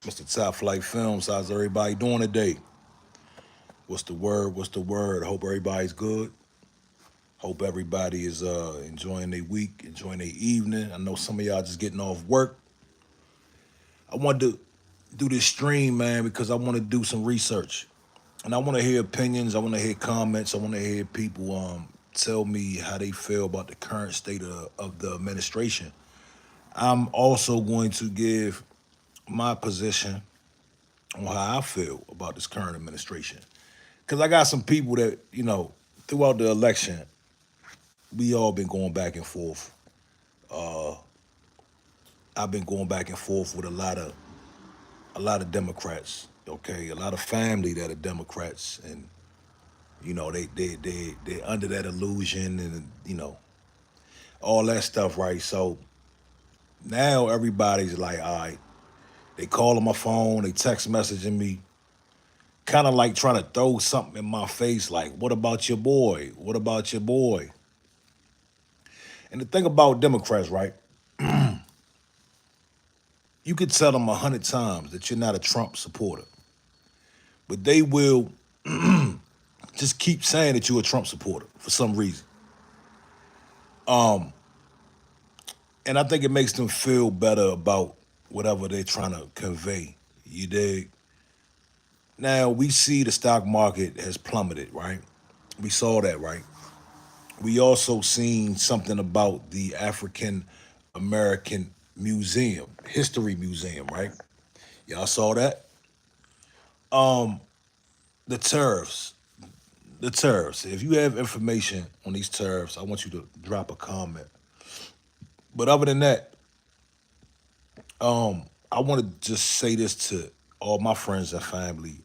Mr. Top Flight Films. How's everybody doing today? What's the word? What's the word? Hope everybody's good. Hope everybody is enjoying their week, enjoying their evening. I know some of y'all just getting off work. I wanted to do this stream, man, because I want to do some research. And I want to hear opinions. I want to hear comments. I want to hear people tell me how they feel about the current state of the administration. I'm also going to give my position on how I feel about this current administration. Because I got some people that, throughout the election, we all been going back and forth. Uh, I've been going back and forth with a lot of Democrats. Okay, a lot of family that are Democrats, and they're under that illusion, and all that stuff, right? So now everybody's like, all right, they calling my phone, they text messaging me, kind of like trying to throw something in my face, like, what about your boy? What about your boy? And the thing about Democrats, right? You could tell them 100 times that you're not a Trump supporter, but they will just keep saying that you're a Trump supporter for some reason. Um, and I think it makes them feel better about whatever they're trying to convey. You dig? Now we see the stock market has plummeted, right? We saw that, right? We also seen something about the African American Museum, History Museum, right? Y'all saw that? Um, the tariffs. The tariffs. If you have information on these tariffs, I want you to drop a comment. But other than that, I want to just say this to all my friends and family,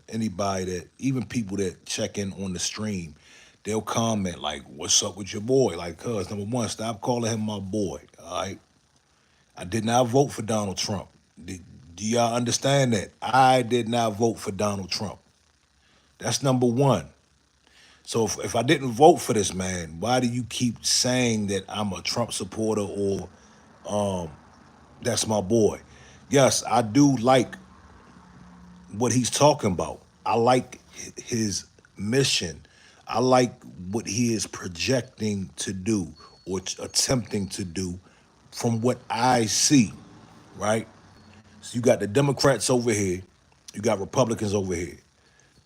anybody that, even people that check in on the stream, they'll comment like, "What's up with your boy?" Like, cuz number one, stop calling him my boy. All right, I did not vote for Donald Trump. Do y'all understand that? I did not vote for Donald Trump. That's number one. So if I didn't vote for this man, why do you keep saying that I'm a Trump supporter or that's my boy? Yes, I do like what he's talking about. I like his mission. I like what he is projecting to do or attempting to do from what I see, right? So you got the Democrats over here, you got Republicans over here.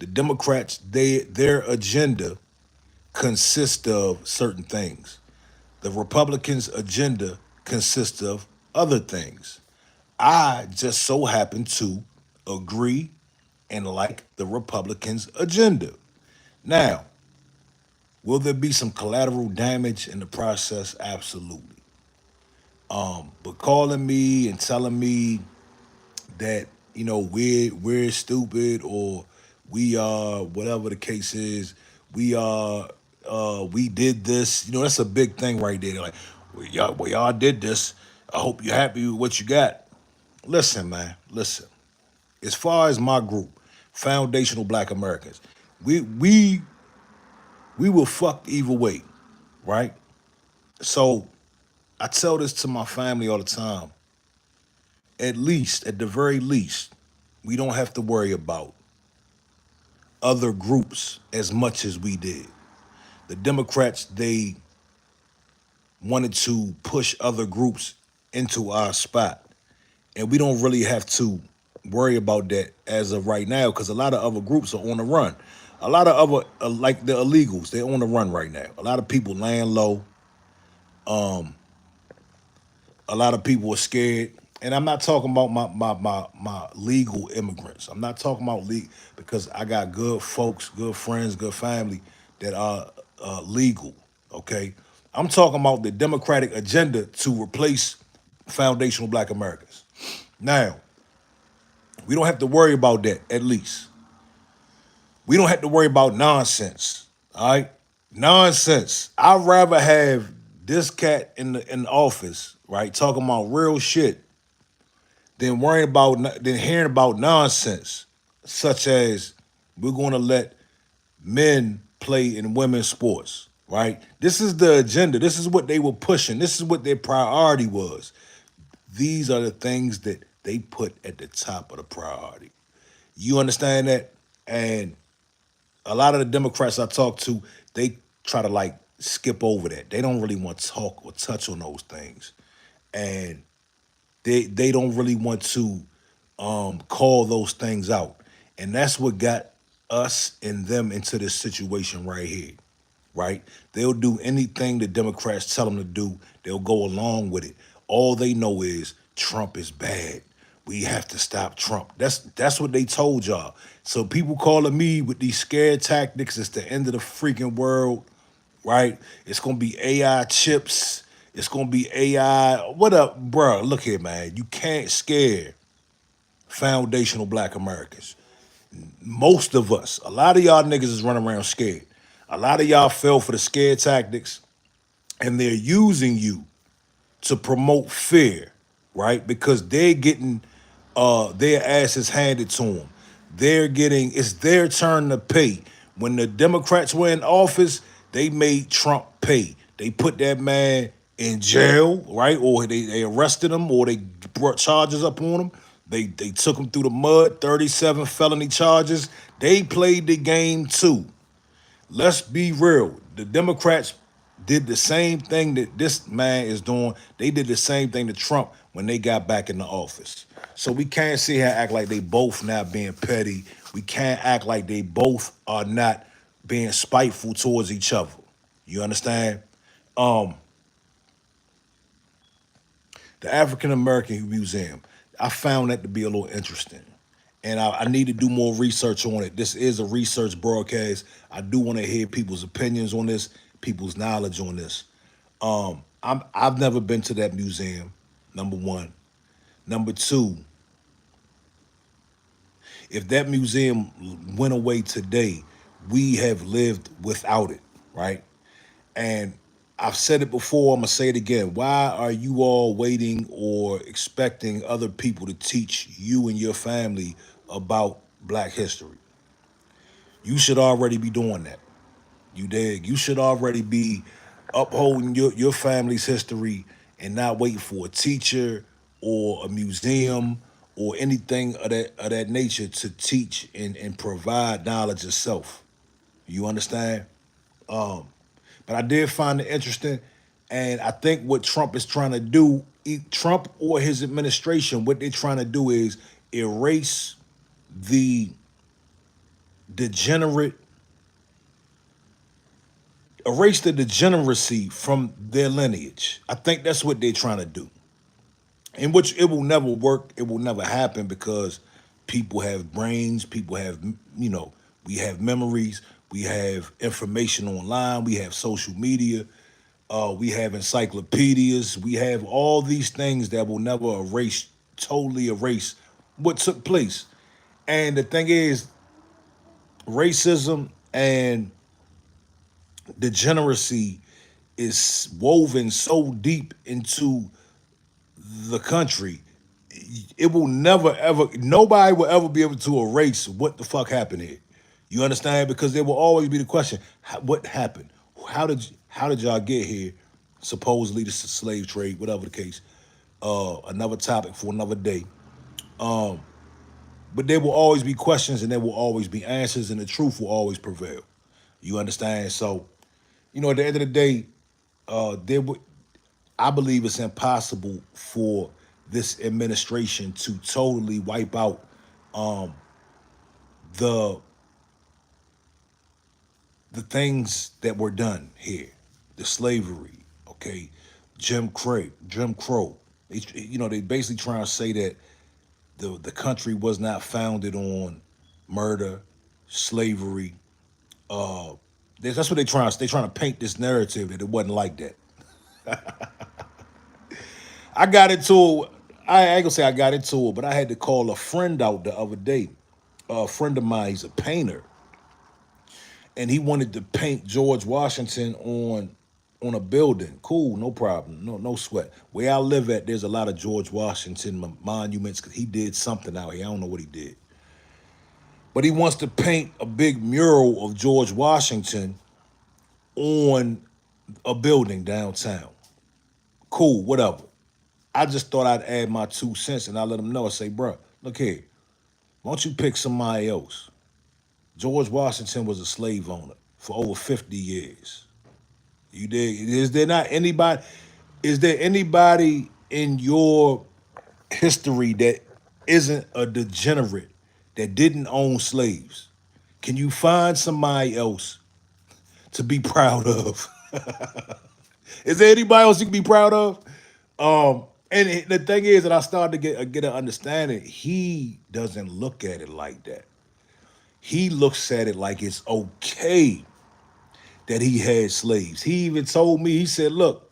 The Democrats, their agenda consists of certain things. The Republicans' agenda consists of other things. I just so happen to agree and like the Republicans' agenda. Now, will there be some collateral damage in the process? Absolutely. But calling me and telling me that we're stupid or we are whatever the case is, we did this. That's a big thing right there. They're like, well, y'all did this. I hope you're happy with what you got. Listen, man, listen. As far as my group, Foundational Black Americans, we we we will fuck either way, right? So I tell this to my family all the time. At least, at the very least, we don't have to worry about other groups as much as we did. The Democrats, they wanted to push other groups into our spot. And we don't really have to worry about that as of right now because a lot of other groups are on the run. A lot of other, like the illegals, they're on the run right now. A lot of people laying low. A lot of people are scared. And I'm not talking about my legal immigrants. I'm not talking about because I got good folks, good friends, good family that are legal. Okay, I'm talking about the Democratic agenda to replace foundational Black Americans. Now, we don't have to worry about that. At least we don't have to worry about nonsense. All right, nonsense. I'd rather have this cat in the office, right, talking about real shit than worrying about than hearing about nonsense, such as we're going to let men play in women's sports. Right? This is the agenda. This is what they were pushing. This is what their priority was. These are the things that they put at the top of the priority. You understand that? And a lot of the Democrats I talk to, they try to like skip over that. They don't really want to talk or touch on those things. And they don't really want to call those things out. And that's what got us and them into this situation right here, right? They'll do anything the Democrats tell them to do. They'll go along with it. All they know is Trump is bad. We have to stop Trump. That's what they told y'all. So people calling me with these scared tactics, it's the end of the freaking world, right? It's gonna be AI chips. It's gonna be AI. What up, bro? Look here, man. You can't scare foundational Black Americans. Most of us, a lot of y'all niggas is running around scared. A lot of y'all fell for the scare tactics, and they're using you to promote fear, right? Because they're getting their asses handed to them. They're getting, it's their turn to pay. When the Democrats were in office, they made Trump pay. They put that man in jail, right? Or they arrested him, or they brought charges up on him. They took him through the mud, 37 felony charges. They played the game too. Let's be real. The Democrats did the same thing that this man is doing. They did the same thing to Trump when they got back in the office. So we can't sit here and act like they both not being petty. We can't act like they both are not being spiteful towards each other. You understand? Um, the African American Museum. I found that to be a little interesting. And I need to do more research on it. This is a research broadcast. I do want to hear people's opinions on this, people's knowledge on this. I've never been to that museum, number one. Number two, if that museum went away today, we have lived without it, right? And I've said it before, I'm gonna say it again. Why are you all waiting or expecting other people to teach you and your family about Black history? You should already be doing that. You dig? You should already be upholding your family's history and not waiting for a teacher or a museum or anything of that nature to teach and provide knowledge itself. You understand? But I did find it interesting, and I think what Trump is trying to do, Trump or his administration, what they're trying to do is erase the degenerate, erase the degeneracy from their lineage. I think that's what they're trying to do. In which it will never work, it will never happen because people have brains, people have, we have memories, we have information online, we have social media, we have encyclopedias, we have all these things that will never erase, totally erase what took place. And the thing is, racism and degeneracy is woven so deep into the country, it will never ever, nobody will ever be able to erase what the fuck happened here. You understand? Because there will always be the question, what happened? How did y'all get here? Supposedly this is slave trade, whatever the case. Another topic for another day. But there will always be questions and there will always be answers and the truth will always prevail. You understand? So, at the end of the day, there would I believe it's impossible for this administration to totally wipe out the the things that were done here, the slavery, okay, Jim Crow. They basically trying to say that the country was not founded on murder, slavery. That's what they trying to paint this narrative that it wasn't like that. I got into it. I ain't gonna say I got into it, but I had to call a friend out the other day. A friend of mine, he's a painter, and he wanted to paint George Washington on a building. Cool, no problem, no sweat. Where I live at, there's a lot of George Washington monuments because he did something out here. I don't know what he did, but he wants to paint a big mural of George Washington on a building downtown. Cool, whatever. I just thought I'd add my 2 cents and I let them know. I say, bro, look here, why don't you pick somebody else? George Washington was a slave owner for over 50 years. You dig? Is there anybody in your history that isn't a degenerate that didn't own slaves? Can you find somebody else to be proud of? Is there anybody else you can be proud of? And the thing is that I started to get an understanding. He doesn't look at it like that. He looks at it like it's okay that he had slaves. He even told me, he said, look,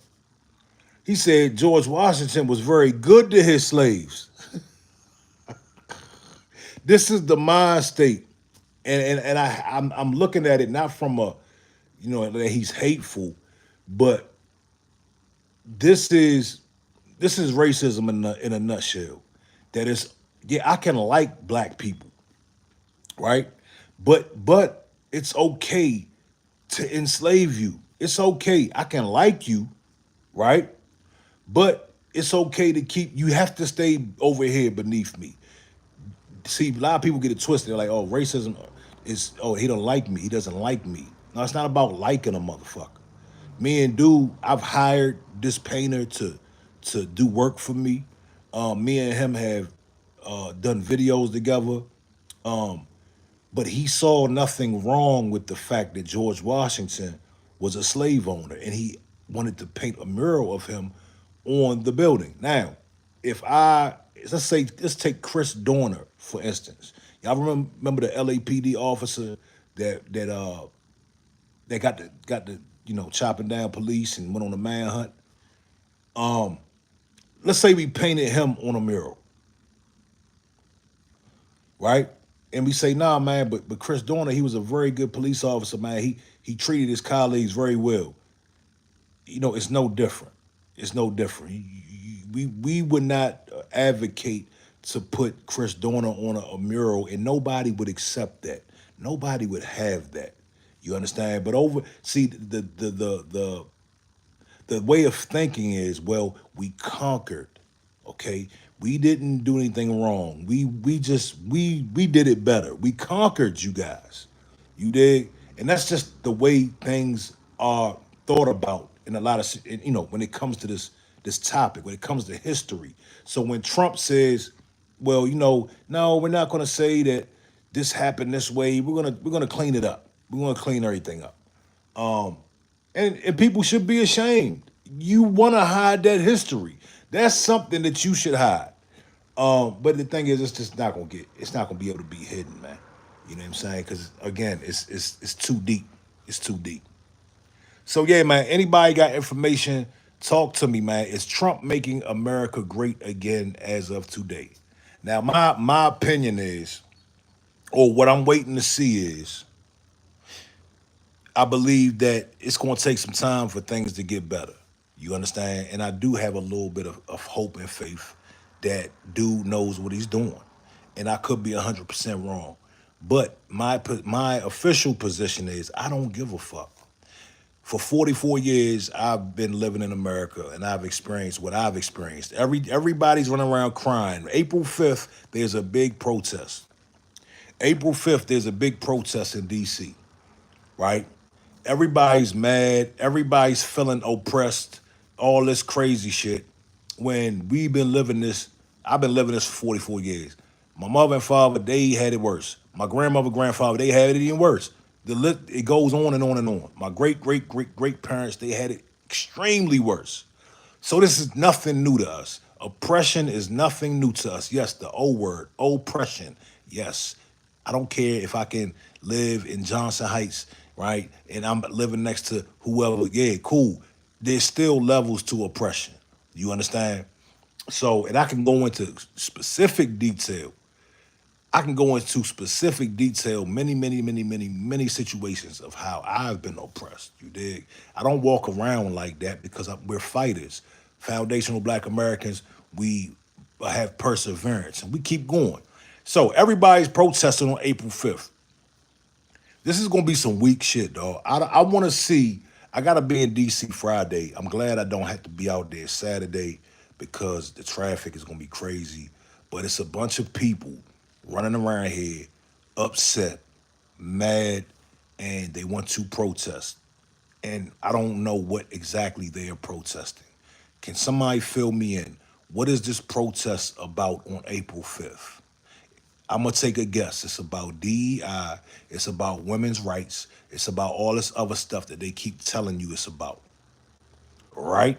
he said George Washington was very good to his slaves. This is the mind state. I'm looking at it not from a, that he's hateful, but this is this is racism in a nutshell. That is, yeah, I can like black people, right? But it's okay to enslave you. It's okay. I can like you, right? But it's okay to keep. You have to stay over here beneath me. See, a lot of people get it twisted. They're like, oh, racism is, oh, he don't like me. He doesn't like me. No, it's not about liking a motherfucker. Me and dude, I've hired this painter to do work for me. Me and him have done videos together. But he saw nothing wrong with the fact that George Washington was a slave owner and he wanted to paint a mural of him on the building. Now, if I let's take Chris Dorner for instance. Y'all remember the LAPD officer that got the chopping down police and went on a manhunt. Let's say we painted him on a mural, right? And we say, nah, man, but Chris Dorner, he was a very good police officer, man. He treated his colleagues very well. It's no different. It's no different. We would not advocate to put Chris Dorner on a mural, and nobody would accept that. Nobody would have that. You understand? But see, the way of thinking is, well, we conquered, okay? We didn't do anything wrong. We did it better. We conquered you guys. You dig? And that's just the way things are thought about in a lot of when it comes to this topic, when it comes to history. So when Trump says, well, no, we're not going to say that this happened this way. We're gonna clean it up. We're gonna clean everything up. And people should be ashamed. You want to hide that history. That's something that you should hide. But the thing is, it's just not gonna it's not gonna be able to be hidden, man. You know what I'm saying? Because again, it's too deep. It's too deep. So yeah, man. Anybody got information? Talk to me, man. Is Trump making America great again as of today? Now, my opinion is, or what I'm waiting to see is, I believe that it's going to take some time for things to get better. You understand? And I do have a little bit of hope and faith that dude knows what he's doing. And I could be 100% wrong. But my official position is I don't give a fuck. For 44 years, I've been living in America and I've experienced what I've experienced. Everybody's running around crying. April 5th, there's a big protest. April 5th, there's a big protest in DC, right? Everybody's mad. Everybody's feeling oppressed. All this crazy shit. When we've been living this, I've been living this for 44 years. My mother and father, they had it worse. My grandmother, grandfather, they had it even worse. It goes on and on and on. My great parents, they had it extremely worse. So this is nothing new to us. Oppression is nothing new to us. Yes, the O word, oppression. Yes. I don't care if I can live in Johnson Heights, right? And I'm living next to whoever. Yeah, cool. There's still levels to oppression. You understand? So, and I can go into specific detail. I can go into specific detail, many situations of how I've been oppressed. You dig? I don't walk around like that because we're fighters. Foundational Black Americans, we have perseverance and we keep going. So everybody's protesting on April 5th. This is gonna be some weak shit, dog. I want to see. I gotta be in DC Friday. I'm glad I don't have to be out there Saturday because the traffic is gonna be crazy. But it's a bunch of people running around here, upset, mad, and they want to protest. And I don't know what exactly they are protesting. Can somebody fill me in? What is this protest about on April 5th? I'm gonna take a guess. It's about DEI. It's about women's rights. It's about all this other stuff that they keep telling you it's about. Right?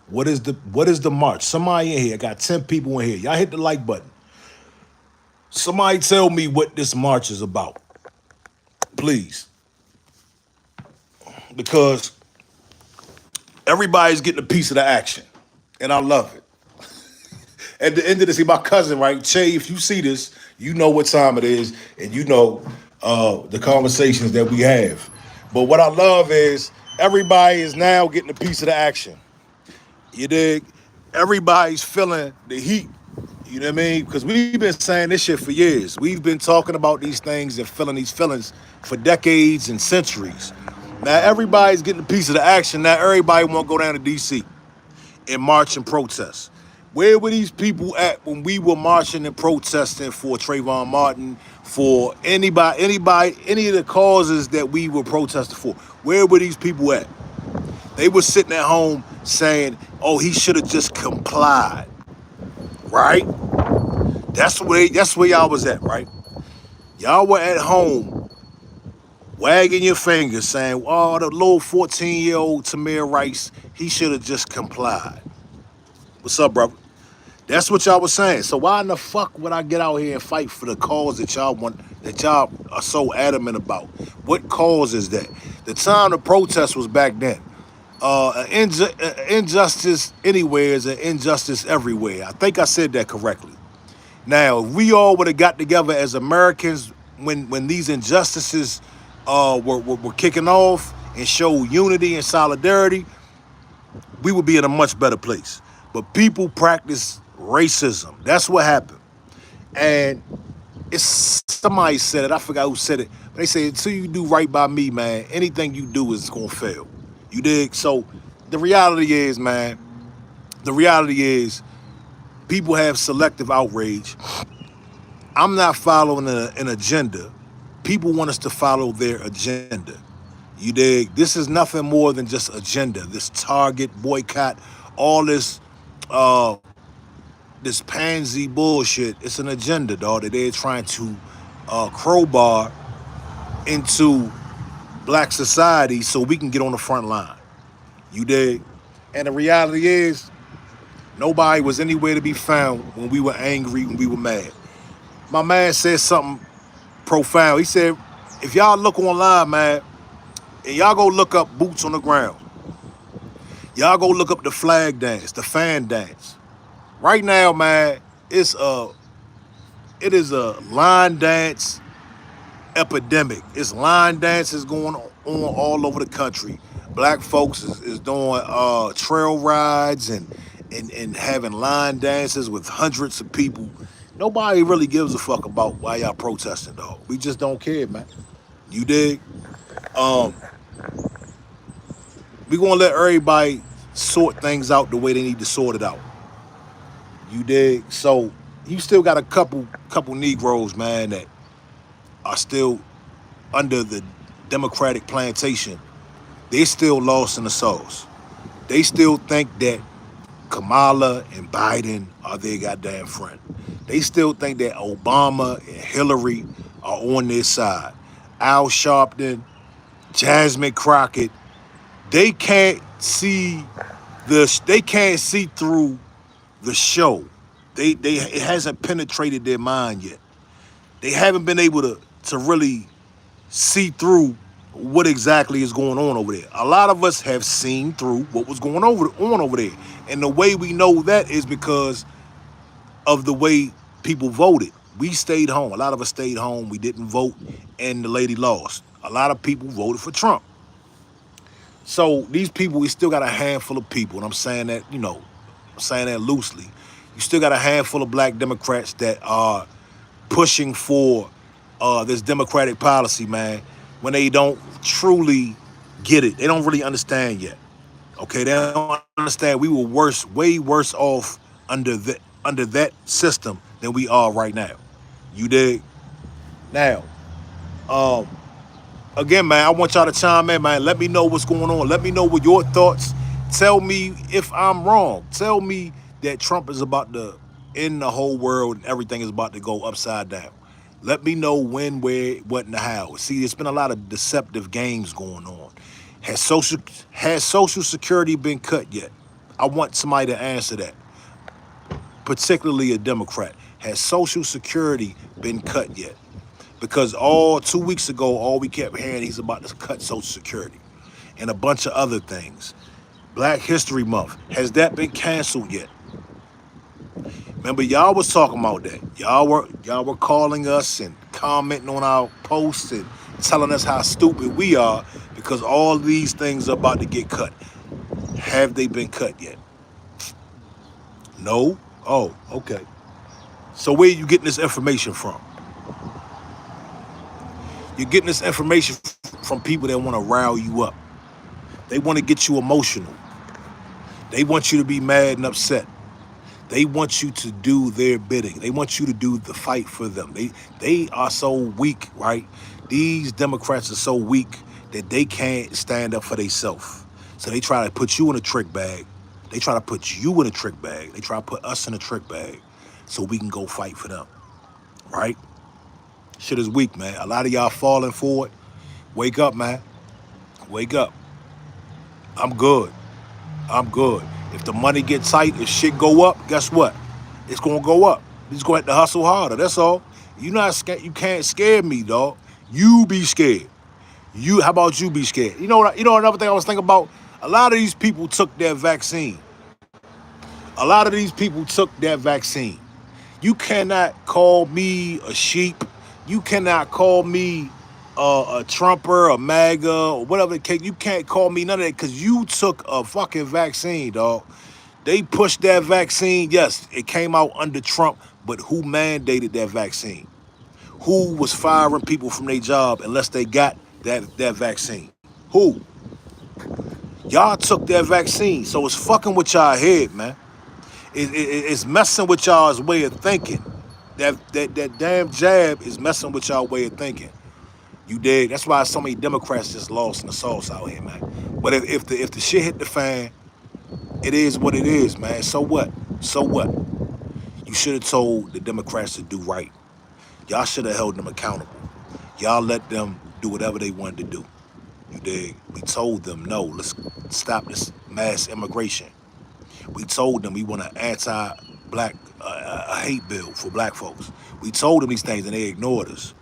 What is the march? Somebody in here. I got 10 people in here. Y'all hit the like button. Somebody tell me what this march is about. Please. Because everybody's getting a piece of the action. And I love it. At the end of this, see my cousin, right? Che, if you see this, you know what time it is, and you know the conversations that we have. But what I love is everybody is now getting a piece of the action. You dig? Everybody's feeling the heat. You know what I mean? Because we've been saying this shit for years. We've been talking about these things and feeling these feelings for decades and centuries. Now everybody's getting a piece of the action. Now everybody want to go down to DC and march and protest. Where were these people at when we were marching and protesting for Trayvon Martin, for any of the causes that we were protesting for? Where were these people at? They were sitting at home saying, "Oh, he should have just complied." Right? That's where y'all was at, right? Y'all were at home wagging your fingers saying, "Oh, the little 14-year-old Tamir Rice, he should have just complied." What's up, brother? That's what y'all was saying. So why in the fuck would I get out here and fight for the cause that y'all want, that y'all are so adamant about? What cause is that? The time to protest was back then. Injustice anywhere is an injustice everywhere. I think I said that correctly. Now, if we all would have got together as Americans when these injustices were kicking off and showed unity and solidarity, we would be in a much better place. But people practice racism. That's what happened. And it's somebody said it. I forgot who said it. But they say until you do right by me, man, anything you do is gonna fail. You dig? So the reality is, man, the reality is people have selective outrage. I'm not following an agenda. People want us to follow their agenda. You dig? This is nothing more than just agenda. This target boycott, all uh, this pansy bullshit. It's an agenda, dog, that they're trying to crowbar into black society so we can get on the front line. You dig? And the reality is, nobody was anywhere to be found when we were angry, when we were mad. My man said something profound. He said, if y'all look online, man, and y'all go look up boots on the ground, y'all go look up the flag dance, the fan dance. Right now, man, it is a line dance epidemic. It's line dances going on all over the country. Black folks is doing trail rides and having line dances with hundreds of people. Nobody really gives a fuck about why y'all protesting, dog. We just don't care, man. You dig? Um, we gonna let everybody sort things out the way they need to sort it out. You dig? So you still got a couple Negroes, man, that are still under the Democratic plantation. They still lost in the sauce. They still think that Kamala and Biden are their goddamn friend. They still think that Obama and Hillary are on their side. Al Sharpton, Jasmine Crockett, they can't see they can't see through the show. They it hasn't penetrated their mind yet. They haven't been able to really see through what exactly is going on over there. A lot of us have seen through what was going on over there. And the way we know that is because of the way people voted. We stayed home. A lot of us stayed home. We didn't vote, and the lady lost. A lot of people voted for Trump. So these people, we still got a handful of people, and I'm saying that, I'm saying that loosely. You still got a handful of black Democrats that are pushing for this Democratic policy, man, when they don't truly get it. They don't really understand yet. Okay, they don't understand we were worse, way worse off under that system than we are right now. You dig? Now, um, again, man, I want y'all to chime in, man. Let me know what's going on. Let me know what your thoughts. Tell me if I'm wrong. Tell me that Trump is about to end the whole world and everything is about to go upside down. Let me know when, where, what, and the how. See, there's been a lot of deceptive games going on. Has social has Social Security been cut yet? I want somebody to answer that, particularly a Democrat. Has Social Security been cut yet? Because all 2 weeks ago, all we kept hearing he's about to cut Social Security and a bunch of other things. Black History Month, has that been canceled yet? Remember, y'all was talking about that. Y'all were calling us and commenting on our posts and telling us how stupid we are because all these things are about to get cut. Have they been cut yet? No? Oh, okay. So where are you getting this information from? You're getting this information from people that want to rile you up. They want to get you emotional. They want you to be mad and upset. They want you to do their bidding. They want you to do the fight for them. They are so weak, right? These Democrats are so weak that they can't stand up for themselves. So they try to put you in a trick bag. They try to put you in a trick bag. They try to put us in a trick bag so we can go fight for them, right? Shit is weak, man. A lot of y'all falling for it. Wake up, man. Wake up. I'm good. I'm good. If the money get tight, if shit go up, guess what? It's gonna go up. You just gonna have to hustle harder. That's all. You not scared. You can't scare me, dog. You be scared. How about you be scared? Another thing I was thinking about. A lot of these people took their vaccine. A lot of these people took that vaccine. You cannot call me a sheep. You cannot call me a Trumper, a MAGA, or whatever the case. You can't call me none of that because you took a fucking vaccine, dog. They pushed that vaccine. Yes, it came out under Trump, but who mandated that vaccine? Who was firing people from their job unless they got that vaccine? Who? Y'all took that vaccine, so it's fucking with y'all head, man. It's messing with y'all's way of thinking. That damn jab is messing with y'all way of thinking. You dig? That's why so many Democrats just lost in the sauce out here, man. But if the shit hit the fan, it is what it is, man. So what? So what? You should have told the Democrats to do right. Y'all should have held them accountable. Y'all let them do whatever they wanted to do. You dig? We told them, no, let's stop this mass immigration. We told them we want an anti-black a hate bill for black folks. We told them these things and they ignored us.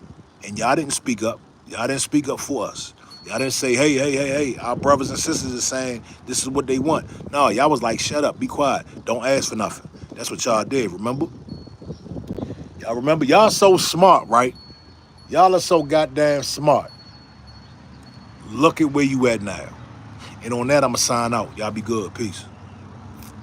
And y'all didn't speak up. Y'all didn't speak up for us. Y'all didn't say, hey, our brothers and sisters are saying this is what they want. No, y'all was like, shut up, be quiet. Don't ask for nothing. That's what y'all did, remember? Y'all remember? Y'all so smart, right? Y'all are so goddamn smart. Look at where you at now. And on that, I'ma sign out. Y'all be good. Peace.